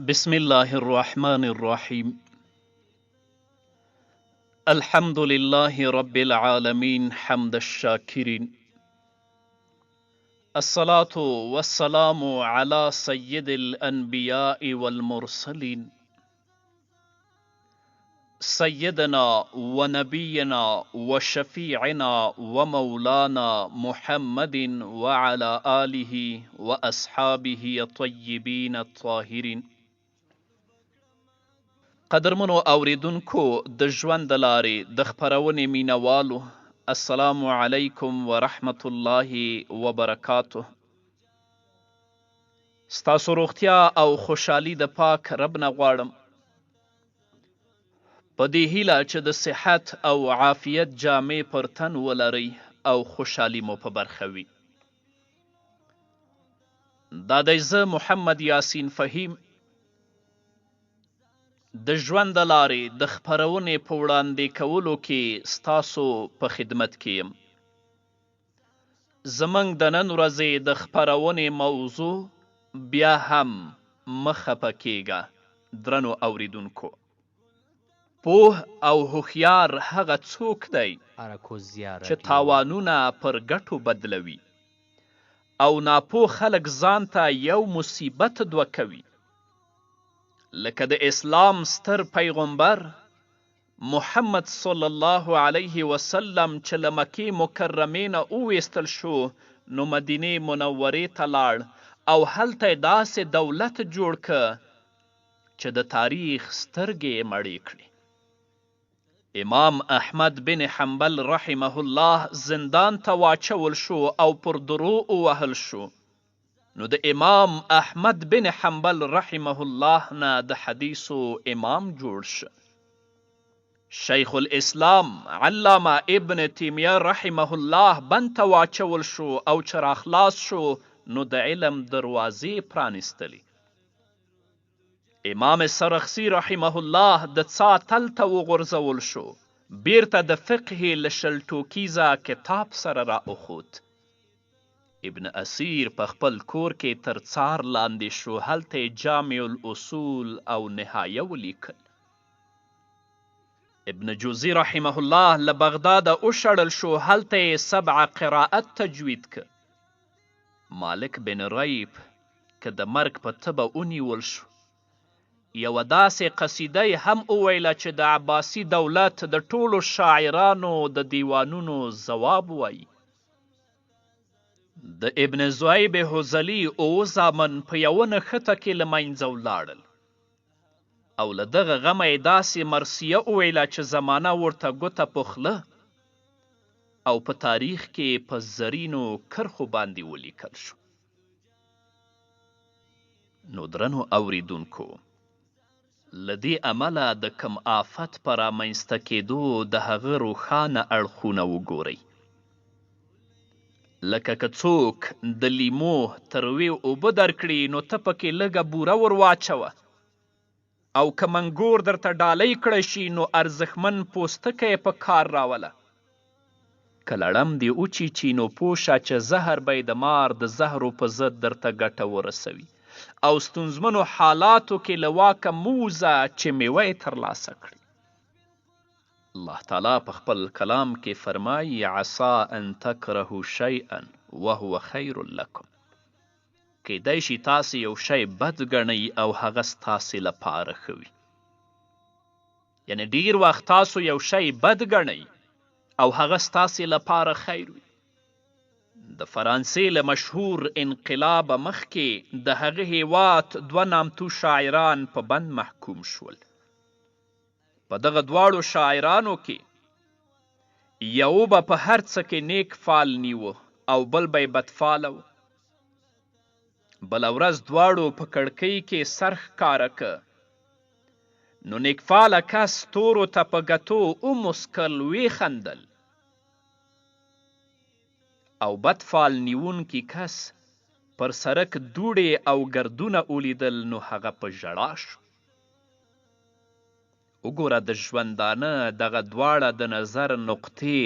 بسم الله الرحمن الرحيم. الحمد لله رب العالمين حمد الشاكرين. الصلاة والسلام على سيد الأنبياء والمرسلين سيدنا ونبينا وشفيعنا ومولانا محمد وعلى آله وأصحابه الطيبين الطاهرين. قدرمنو اوریدونکو د ژوند د لارې د خپرونې مینوالو، السلام علیکم ورحمت الله وبرکاته. ستاسو روغتیا او خوشحالي د پاک رب نه غواړم، په دې هیله چې د صحت او عافیت جامې پر تن ولرئ او خوشحالي مو په برخه وي. دا دی زه محمد یاسین فهیم د ژوند د لارې د خپرونې په وړاندې کولو کې ستاسو په خدمت کې یم. زموږ د نن ورځې د خپرونې موضوع بیا هم مه خفه کیږه درنو اوریدونکو. پوه او هوښیار هغه څوک دی چې تاوانونه پر ګټو بدلوي او ناپوه خلک ځان ته یو مصیبت دوه کوي، لکه د اسلام ستر پیغمبر محمد صلی الله علیه وسلم چې له مکې مکرمې نه وویستل شو، نو مدینې منورې ته لاړ او هلته یې داسې دولت جوړ که چې د تاریخ سترګې یې مړې کړې. امام احمد بن حنبل رحمه الله زندان ته واچول شو او پر درو ووهل شو، نو د امام احمد بن حنبل رحمه الله نه د حدیثو امام جوړ شه. شیخ الاسلام علامه ابن تیمیه رحمه الله بند ته واچول شو او چې راخلاص شو نو د علم دروازې پرانیستلې. امام سرخسی رحمه الله د څا تل ته وغورځول شو، بیرته د فقه له شل ټوکیزه کتاب سره را اخوت. ابن اسیر په خپل کور کې تر څار لاندې شو، هلته یې جامع الاصول او نهایه ولیکل. ابن جوزی رحمه الله له بغداده وشړل شو، هلته یې سبع قراءت تجوید که. مالک بن ریب که د مرګ په تبه ونیول شو، یوه داسې قصیده یې هم وویله چې د عباسي دولت د ټولو شاعرانو د دیوانونو ځواب وایي. د ابن زویب حزلي اووه زامن په یوه نښته کې له منځه ولاړل او له دغه غمه یې داسې مرثیه وویله چې زمانه ورته ګوته په خوله او په تاریخ کې په زرینو کرښو باندې ولیکل شو. نو درنو اوریدونکو، له دې امله د کم آفت په رامنځته کېدو د هغه روښانه اړخونه وګورئ، لکه که څوک د لیمو تروې اوبه درکړي نو ته پکې لږه بوره ور واچوه، او که منګور درته ډالۍ کړی شي نو ارزښتمن پوستکی یې په کار راوله. که لړم دې وچیچي نو پوه شه چې زهر به د مار د زهرو په ضد درته ګټه ورسوي، او ستونزمنو حالاتو کې له واکه مه وځه چې میوه یې ترلاسه کړي. الله تعالی په خپل کلام کې فرمایي عسا ان تکرهوا شیئا وهو خیر لکم. کیدای شي تاسې یو شی بد ګڼئ او هغه ستاسې لپاره ښه وي. یعنی ډیر وخت تاسو یو شی بد ګڼئ او هغه ستاسې لپاره خیر وي. د فرانسې له مشهور انقلاب مخکې د هغه هیواد دوه نامتو شاعران په بند محکوم شول. په دغه دواړو شاعرانو کې یو به په هر څه کې نیک فال نیوه او بل به یې بدفاله و. بله ورځ دواړو په کړکۍ کې سر ښکاره که، نو نیکفاله کس تورو ته په ګتو وموسکل ویې او بدفال نیونکي کس پر سرک دوړې او ګردونه ولیدل نو هغه په ژړا شو. وګوره د ژوندانه دغه دواړه د نظر نقطې